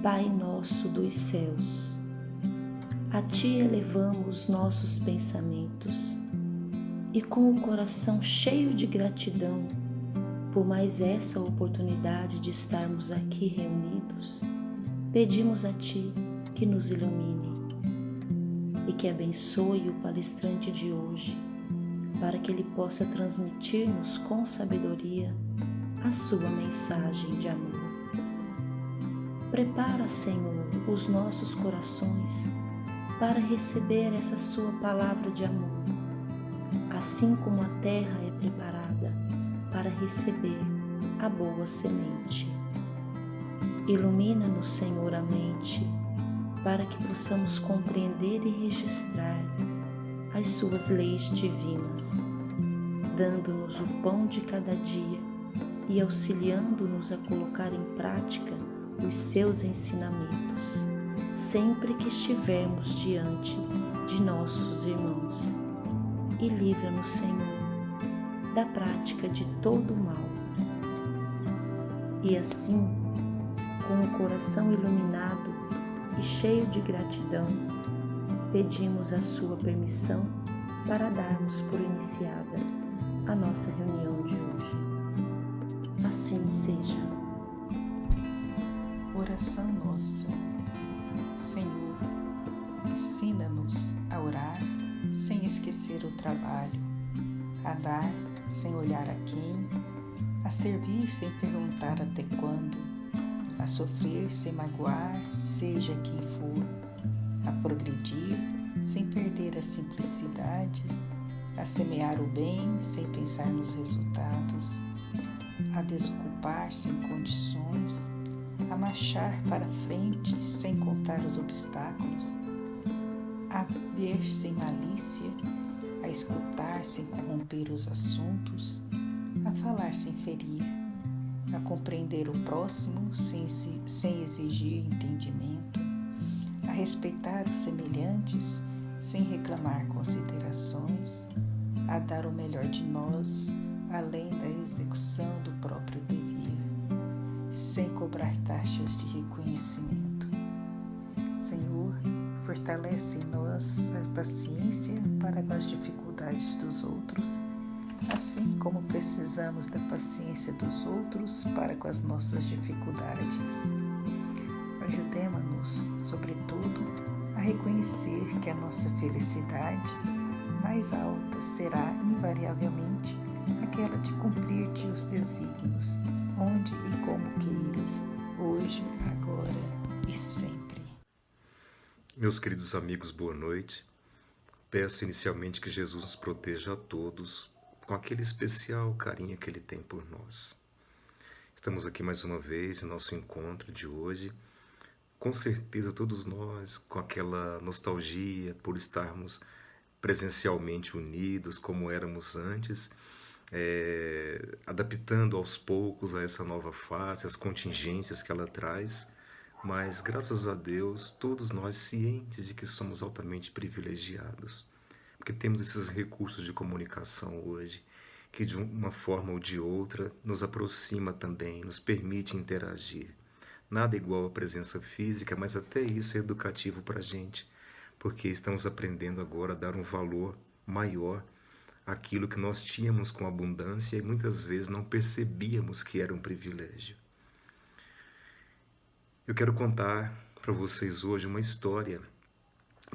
Pai nosso dos céus, a Ti elevamos nossos pensamentos e com o coração cheio de gratidão por mais essa oportunidade de estarmos aqui reunidos, pedimos a Ti que nos ilumine e que abençoe o palestrante de hoje, para que ele possa transmitir-nos com sabedoria a sua mensagem de amor. Prepara, Senhor, os nossos corações para receber essa sua palavra de amor, assim como a terra é preparada para receber a boa semente. Ilumina-nos, Senhor, a mente, para que possamos compreender e registrar as suas leis divinas, dando-nos o pão de cada dia e auxiliando-nos a colocar em prática os seus ensinamentos, sempre que estivermos diante de nossos irmãos. E livra-nos, Senhor, da prática de todo o mal. E assim, com o coração iluminado e cheio de gratidão, pedimos a sua permissão para darmos por iniciada a nossa reunião de hoje. Assim seja. Oração nossa. Senhor, ensina-nos a orar sem esquecer o trabalho, a dar sem olhar a quem, a servir sem perguntar até quando, a sofrer sem magoar, seja quem for, a progredir sem perder a simplicidade, a semear o bem sem pensar nos resultados, a desocupar sem condições, a marchar para frente sem contar os obstáculos, a ver sem malícia, a escutar sem corromper os assuntos, a falar sem ferir, a compreender o próximo sem exigir entendimento, a respeitar os semelhantes sem reclamar considerações, a dar o melhor de nós além da execução do próprio dever, sem cobrar taxas de reconhecimento. Senhor, fortalece em nós a paciência para com as dificuldades dos outros, assim como precisamos da paciência dos outros para com as nossas dificuldades. Ajudemo-nos, sobretudo, a reconhecer que a nossa felicidade mais alta será invariavelmente aquela de cumprir-te os desígnios, onde e como queiras, hoje, agora e sempre. Meus queridos amigos, boa noite. Peço inicialmente que Jesus nos proteja a todos com aquele especial carinho que Ele tem por nós. Estamos aqui mais uma vez em nosso encontro de hoje. Com certeza todos nós com aquela nostalgia por estarmos presencialmente unidos como éramos antes, adaptando aos poucos a essa nova fase, as contingências que ela traz, mas graças a Deus, todos nós cientes de que somos altamente privilegiados, porque temos esses recursos de comunicação hoje, que de uma forma ou de outra nos aproxima também, nos permite interagir. Nada igual à presença física, mas até isso é educativo para a gente, porque estamos aprendendo agora a dar um valor maior àquilo que nós tínhamos com abundância e muitas vezes não percebíamos que era um privilégio. Eu quero contar para vocês hoje uma história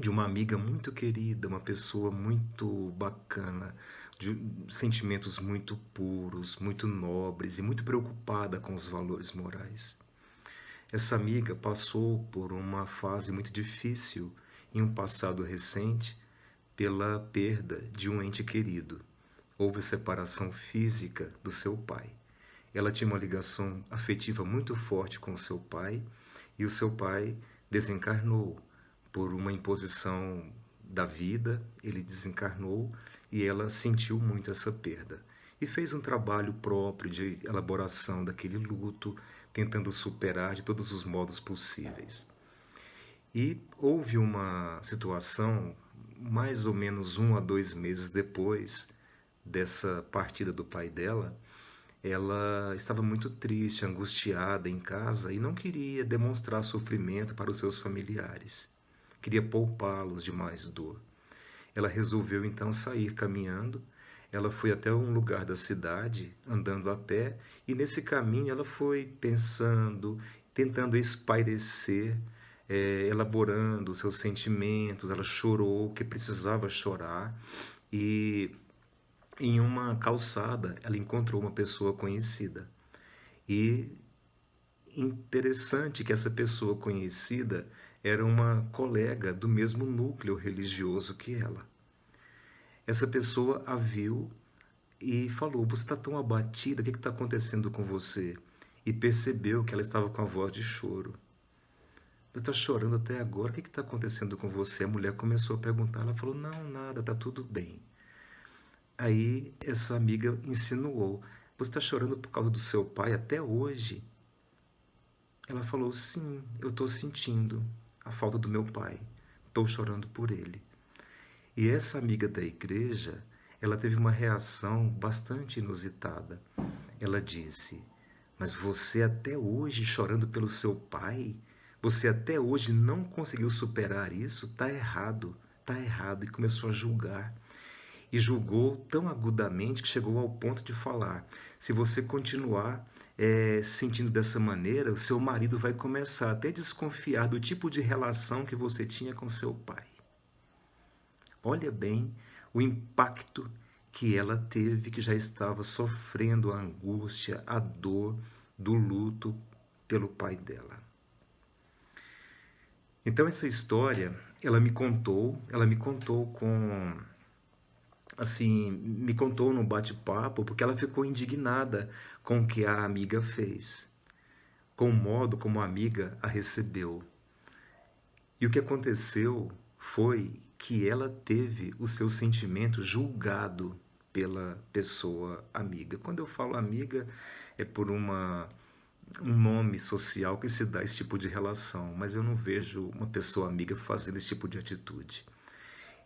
de uma amiga muito querida, uma pessoa muito bacana, de sentimentos muito puros, muito nobres e muito preocupada com os valores morais. Essa amiga passou por uma fase muito difícil em um passado recente pela perda de um ente querido. Houve separação física do seu pai. Ela tinha uma ligação afetiva muito forte com o seu pai e o seu pai desencarnou por uma imposição da vida. Ele desencarnou e ela sentiu muito essa perda e fez um trabalho próprio de elaboração daquele luto, tentando superar de todos os modos possíveis. E houve uma situação, mais ou menos 1 a 2 meses depois dessa partida do pai dela, ela estava muito triste, angustiada em casa e não queria demonstrar sofrimento para os seus familiares. Queria poupá-los de mais dor. Ela resolveu então sair caminhando. Ela foi até um lugar da cidade, andando a pé, e nesse caminho ela foi pensando, tentando espairecer, elaborando seus sentimentos. Ela chorou o que precisava chorar e em uma calçada ela encontrou uma pessoa conhecida. E interessante que essa pessoa conhecida era uma colega do mesmo núcleo religioso que ela. Essa pessoa a viu e falou: "Você está tão abatida, o que está acontecendo com você?" E percebeu que ela estava com a voz de choro. "Você está chorando até agora, o que está acontecendo com você?" A mulher começou a perguntar, ela falou: "Não, nada, está tudo bem." Aí essa amiga insinuou: "Você está chorando por causa do seu pai até hoje?" Ela falou: "Sim, eu estou sentindo a falta do meu pai, estou chorando por ele." E essa amiga da igreja, ela teve uma reação bastante inusitada. Ela disse: "Mas você até hoje chorando pelo seu pai? Você até hoje não conseguiu superar isso? Está errado, está errado." E começou a julgar. E julgou tão agudamente que chegou ao ponto de falar: "Se você continuar sentindo dessa maneira, o seu marido vai começar até a desconfiar do tipo de relação que você tinha com seu pai." Olha bem o impacto que ela teve, que já estava sofrendo a angústia, a dor do luto pelo pai dela. Então essa história, ela me contou com, assim, me contou num bate-papo, porque ela ficou indignada com o que a amiga fez, com o modo como a amiga a recebeu. E o que aconteceu foi que ela teve o seu sentimento julgado pela pessoa amiga. Quando eu falo amiga, é por um nome social que se dá esse tipo de relação, mas eu não vejo uma pessoa amiga fazendo esse tipo de atitude.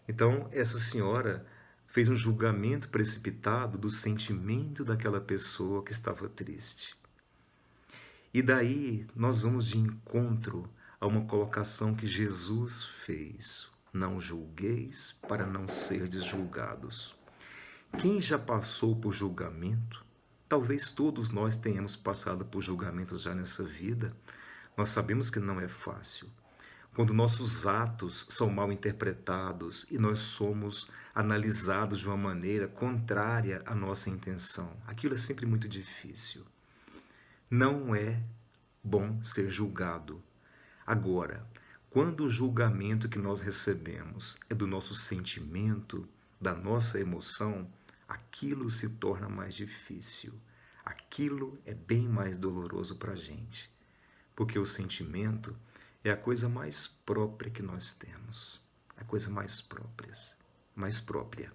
Então, essa senhora fez um julgamento precipitado do sentimento daquela pessoa que estava triste. E daí nós vamos de encontro a uma colocação que Jesus fez: "Não julgueis para não serdes julgados." Quem já passou por julgamento, talvez todos nós tenhamos passado por julgamentos já nessa vida, nós sabemos que não é fácil. Quando nossos atos são mal interpretados e nós somos analisados de uma maneira contrária à nossa intenção, aquilo é sempre muito difícil. Não é bom ser julgado. Agora, quando o julgamento que nós recebemos é do nosso sentimento, da nossa emoção, aquilo se torna mais difícil. Aquilo é bem mais doloroso para a gente. Porque o sentimento é a coisa mais própria que nós temos. A coisa mais própria.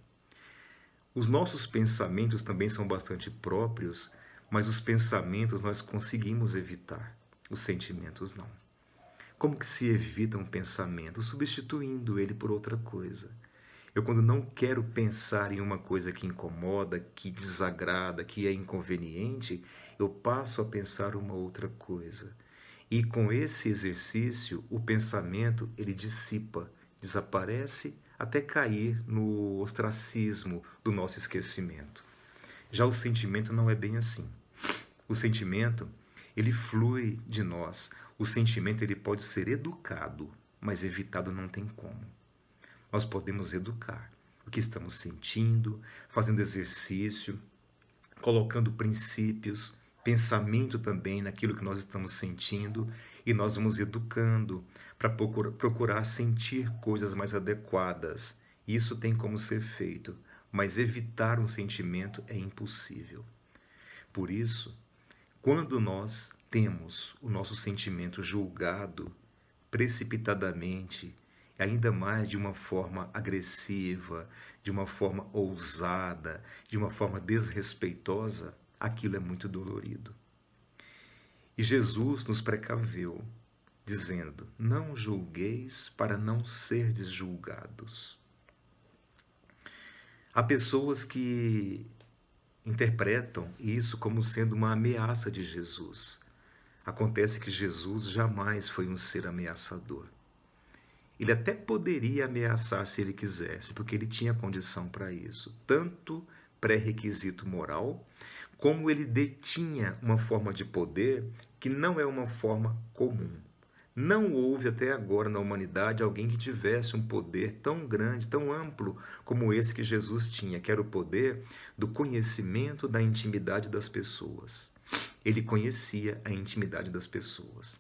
Os nossos pensamentos também são bastante próprios, mas os pensamentos nós conseguimos evitar, os sentimentos não. Como que se evita um pensamento? Substituindo ele por outra coisa. Eu, quando não quero pensar em uma coisa que incomoda, que desagrada, que é inconveniente, eu passo a pensar uma outra coisa. E com esse exercício, o pensamento ele dissipa, desaparece, até cair no ostracismo do nosso esquecimento. Já o sentimento não é bem assim. O sentimento, ele flui de nós. O sentimento ele pode ser educado, mas evitado não tem como. Nós podemos educar o que estamos sentindo, fazendo exercício, colocando princípios, pensamento também naquilo que nós estamos sentindo, e nós vamos educando para procurar sentir coisas mais adequadas. Isso tem como ser feito, mas evitar um sentimento é impossível. Por isso, quando nós temos o nosso sentimento julgado precipitadamente, ainda mais de uma forma agressiva, de uma forma ousada, de uma forma desrespeitosa, aquilo é muito dolorido. E Jesus nos precaveu, dizendo: "Não julgueis para não serdes julgados." Há pessoas que interpretam isso como sendo uma ameaça de Jesus. Acontece que Jesus jamais foi um ser ameaçador. Ele até poderia ameaçar se ele quisesse, porque ele tinha condição para isso. Tanto pré-requisito moral, como ele detinha uma forma de poder que não é uma forma comum. Não houve até agora na humanidade alguém que tivesse um poder tão grande, tão amplo como esse que Jesus tinha, que era o poder do conhecimento da intimidade das pessoas. Ele conhecia a intimidade das pessoas.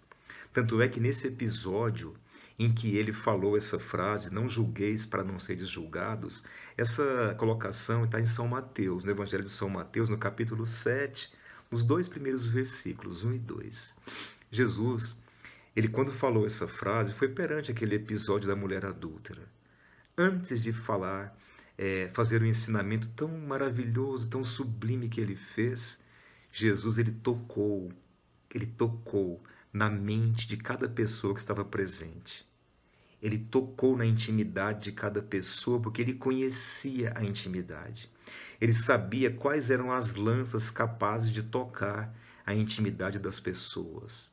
Tanto é que nesse episódio em que ele falou essa frase, não julgueis para não seres julgados, essa colocação está em São Mateus, no Evangelho de São Mateus, no capítulo 7, nos 2 primeiros versículos, 1 e 2. Jesus, ele quando falou essa frase, foi perante aquele episódio da mulher adúltera. Antes de falar, fazer um ensinamento tão maravilhoso, tão sublime que ele fez, Jesus ele tocou na mente de cada pessoa que estava presente. Ele tocou na intimidade de cada pessoa porque ele conhecia a intimidade. Ele sabia quais eram as lanças capazes de tocar a intimidade das pessoas.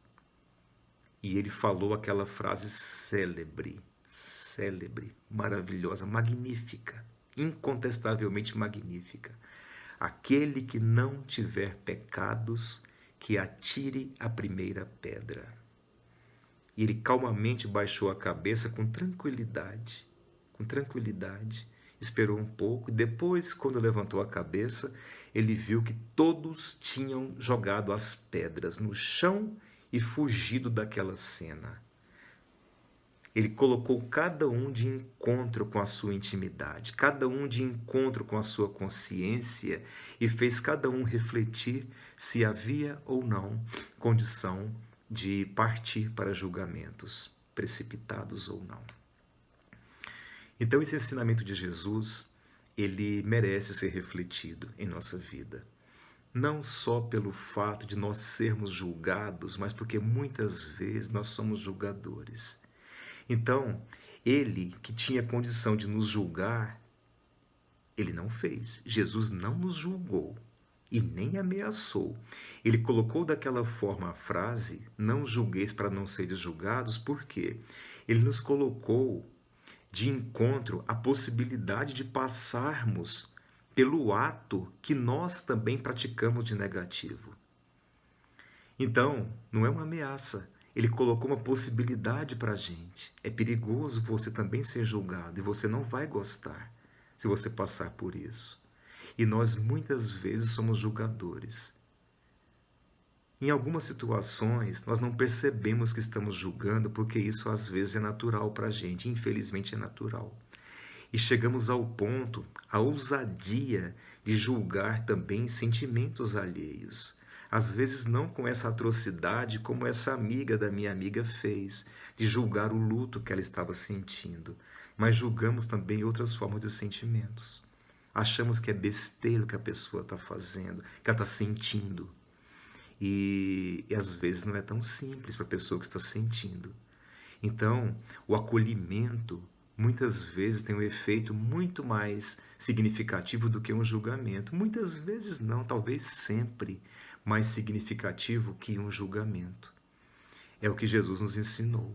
E ele falou aquela frase célebre, maravilhosa, magnífica, incontestavelmente magnífica. Aquele que não tiver pecados, que atire a primeira pedra. E ele calmamente baixou a cabeça com tranquilidade, esperou um pouco e depois, quando levantou a cabeça, ele viu que todos tinham jogado as pedras no chão e fugido daquela cena. Ele colocou cada um de encontro com a sua intimidade, cada um de encontro com a sua consciência e fez cada um refletir se havia ou não condição de partir para julgamentos, precipitados ou não. Então esse ensinamento de Jesus, ele merece ser refletido em nossa vida. Não só pelo fato de nós sermos julgados, mas porque muitas vezes nós somos julgadores. Então, ele que tinha condição de nos julgar, ele não fez. Jesus não nos julgou e nem ameaçou. Ele colocou daquela forma a frase, não julgueis para não seres julgados, porque ele nos colocou de encontro a possibilidade de passarmos pelo ato que nós também praticamos de negativo. Então, não é uma ameaça. Ele colocou uma possibilidade para a gente. É perigoso você também ser julgado e você não vai gostar se você passar por isso. E nós muitas vezes somos julgadores. Em algumas situações, nós não percebemos que estamos julgando porque isso às vezes é natural para a gente, infelizmente é natural. E chegamos ao ponto, a ousadia de julgar também sentimentos alheios. Às vezes não com essa atrocidade como essa amiga da minha amiga fez, de julgar o luto que ela estava sentindo, mas julgamos também outras formas de sentimentos. Achamos que é besteira o que a pessoa está fazendo, que ela está sentindo. E às vezes não é tão simples para a pessoa que está sentindo. Então, o acolhimento muitas vezes tem um efeito muito mais significativo do que um julgamento. Muitas vezes não, talvez sempre mais significativo que um julgamento. É o que Jesus nos ensinou.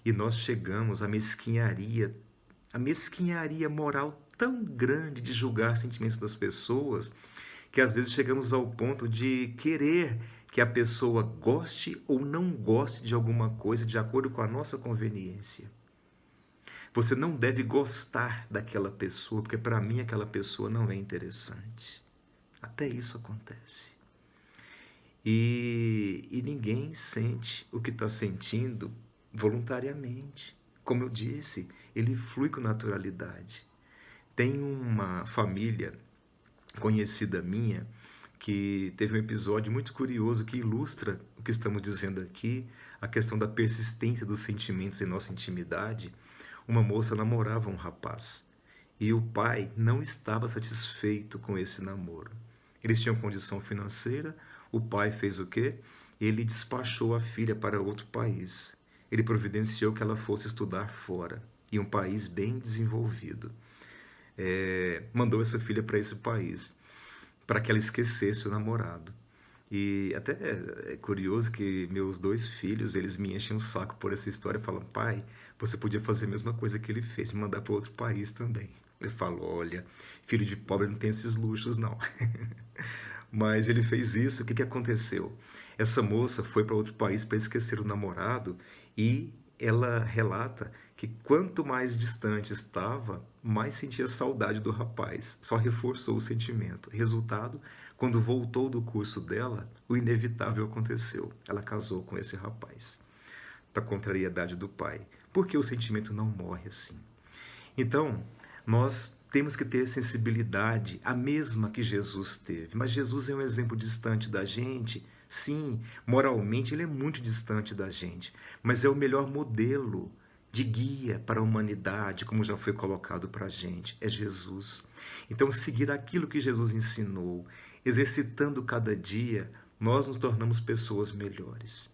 E nós chegamos à mesquinharia moral tão grande de julgar sentimentos das pessoas, que às vezes chegamos ao ponto de querer que a pessoa goste ou não goste de alguma coisa de acordo com a nossa conveniência. Você não deve gostar daquela pessoa, porque para mim aquela pessoa não é interessante. Até isso acontece. E ninguém sente o que está sentindo voluntariamente. Como eu disse, ele flui com naturalidade. Tem uma família conhecida minha que teve um episódio muito curioso que ilustra o que estamos dizendo aqui, a questão da persistência dos sentimentos em nossa intimidade. Uma moça namorava um rapaz e o pai não estava satisfeito com esse namoro. Eles tinham condição financeira, o pai fez o quê? Ele despachou a filha para outro país. Ele providenciou que ela fosse estudar fora, em um país bem desenvolvido. Mandou essa filha para esse país. para que ela esquecesse o namorado. E até é curioso que meus 2 filhos, eles me enchem o saco por essa história e falam: pai, você podia fazer a mesma coisa que ele fez, me mandar para outro país também. Eu falo: olha, filho de pobre não tem esses luxos não. Mas ele fez isso, o que aconteceu? Essa moça foi para outro país para esquecer o namorado e ela relata que quanto mais distante estava, mais sentia saudade do rapaz. Só reforçou o sentimento. Resultado, quando voltou do curso dela, o inevitável aconteceu. Ela casou com esse rapaz, para contrariedade do pai. Porque o sentimento não morre assim. Então, nós temos que ter sensibilidade, a mesma que Jesus teve. Mas Jesus é um exemplo distante da gente. Sim, moralmente ele é muito distante da gente, mas é o melhor modelo de guia para a humanidade, como já foi colocado para a gente, é Jesus. Então, seguir aquilo que Jesus ensinou, exercitando cada dia, nós nos tornamos pessoas melhores.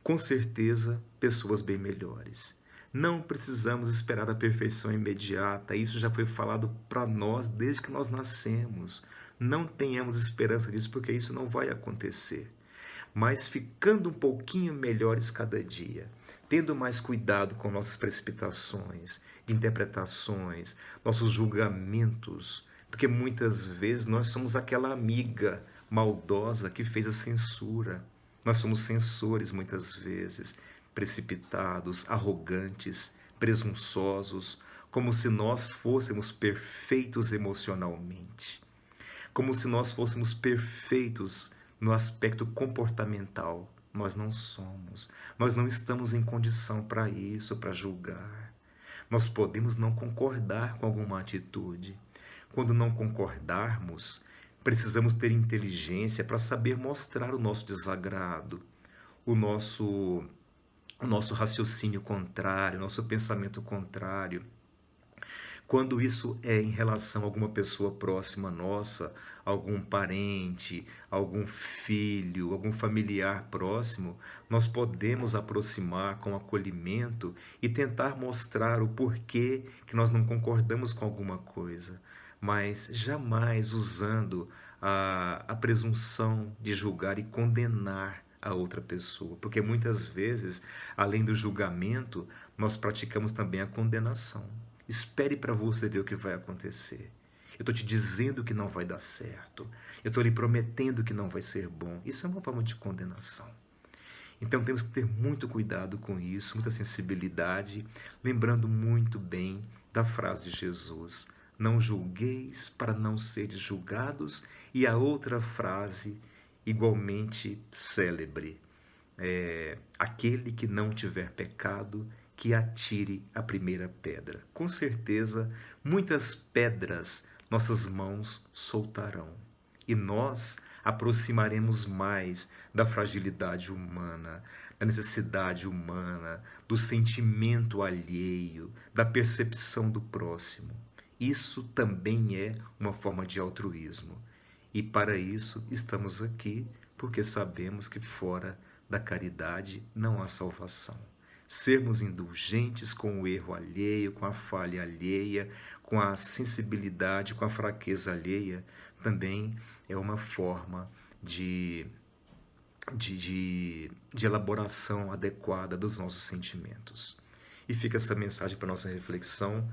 Com certeza, pessoas bem melhores. Não precisamos esperar a perfeição imediata, isso já foi falado para nós desde que nós nascemos. Não tenhamos esperança disso, porque isso não vai acontecer. Mas ficando um pouquinho melhores cada dia, tendo mais cuidado com nossas precipitações, interpretações, nossos julgamentos, porque muitas vezes nós somos aquela amiga maldosa que fez a censura. Nós somos censores muitas vezes, precipitados, arrogantes, presunçosos, como se nós fôssemos perfeitos emocionalmente, como se nós fôssemos perfeitos no aspecto comportamental. Nós não somos. Nós não estamos em condição para isso, para julgar. Nós podemos não concordar com alguma atitude. Quando não concordarmos, precisamos ter inteligência para saber mostrar o nosso desagrado, o nosso raciocínio contrário, o nosso pensamento contrário. Quando isso é em relação a alguma pessoa próxima nossa, algum parente, algum filho, algum familiar próximo, nós podemos aproximar com acolhimento e tentar mostrar o porquê que nós não concordamos com alguma coisa, mas jamais usando a presunção de julgar e condenar a outra pessoa, porque muitas vezes, além do julgamento, nós praticamos também a condenação. Espere para você ver o que vai acontecer. Eu estou te dizendo que não vai dar certo. Eu estou lhe prometendo que não vai ser bom. Isso é uma forma de condenação. Então temos que ter muito cuidado com isso, muita sensibilidade, lembrando muito bem da frase de Jesus: não julgueis para não seres julgados, e a outra frase igualmente célebre: aquele que não tiver pecado, que atire a primeira pedra. Com certeza, muitas pedras nossas mãos soltarão, e nós aproximaremos mais da fragilidade humana, da necessidade humana, do sentimento alheio, da percepção do próximo. Isso também é uma forma de altruísmo. E para isso estamos aqui, porque sabemos que fora da caridade não há salvação. Sermos indulgentes com o erro alheio, com a falha alheia, com a sensibilidade, com a fraqueza alheia, também é uma forma de elaboração adequada dos nossos sentimentos. E fica essa mensagem para nossa reflexão.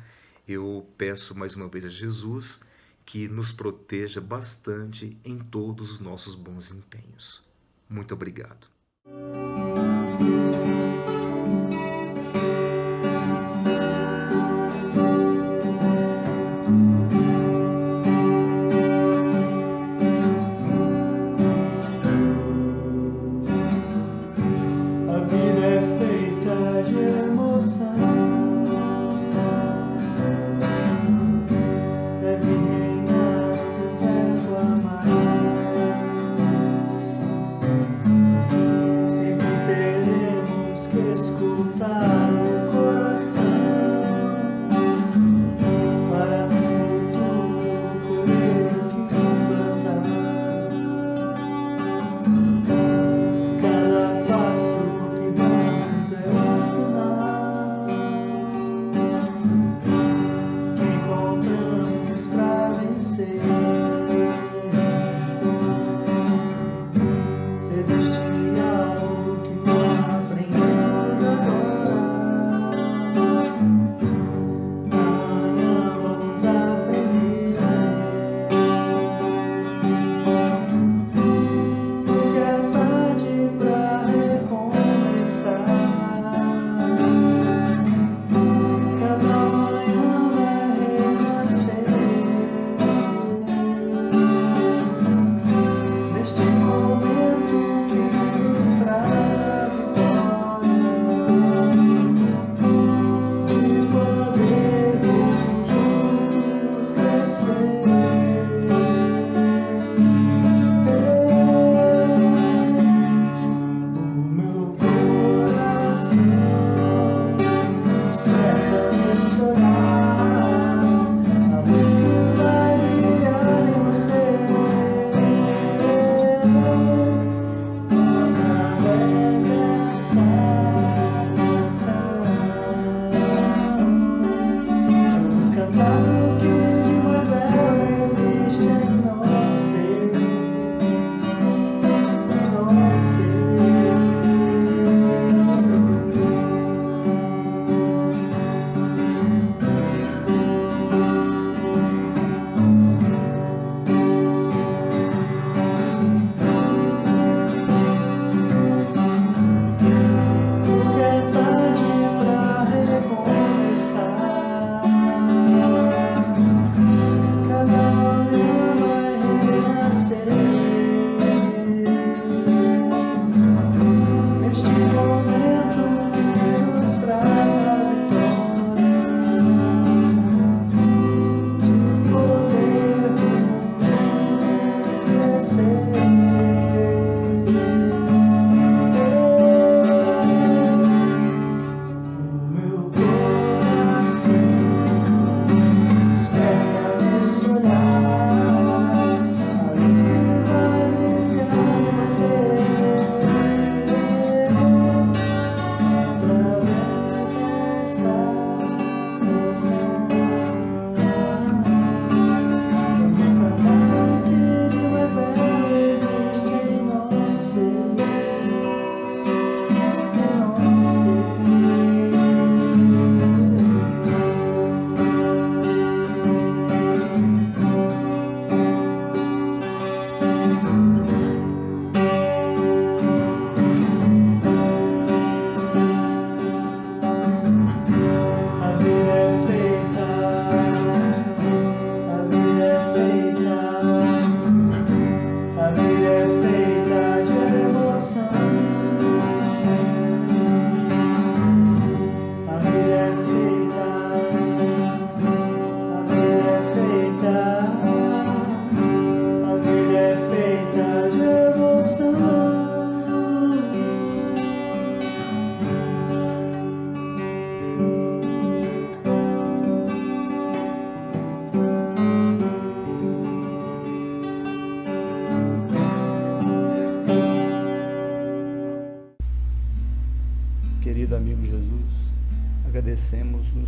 Eu peço mais uma vez a Jesus que nos proteja bastante em todos os nossos bons empenhos. Muito obrigado.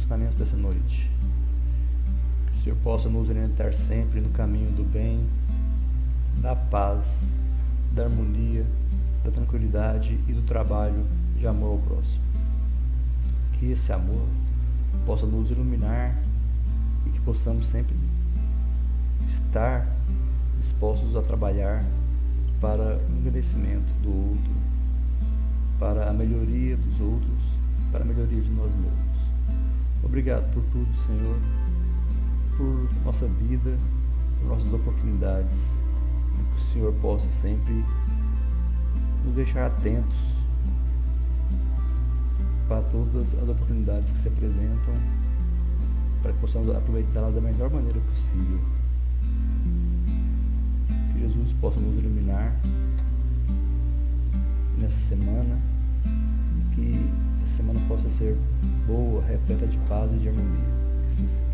ensinamentos dessa noite. Que o Senhor possa nos orientar sempre no caminho do bem, da paz, da harmonia, da tranquilidade e do trabalho de amor ao próximo. Que esse amor possa nos iluminar e que possamos sempre estar dispostos a trabalhar para o engrandecimento do outro, para a melhoria dos outros, para a melhoria de nós mesmos. Obrigado por tudo, Senhor, por nossa vida, por nossas oportunidades, e que o Senhor possa sempre nos deixar atentos para todas as oportunidades que se apresentam, para que possamos aproveitá-las da melhor maneira possível. Que Jesus possa nos iluminar nessa semana, que essa semana possa ser boa, repleta de paz e de harmonia. Que assim seja.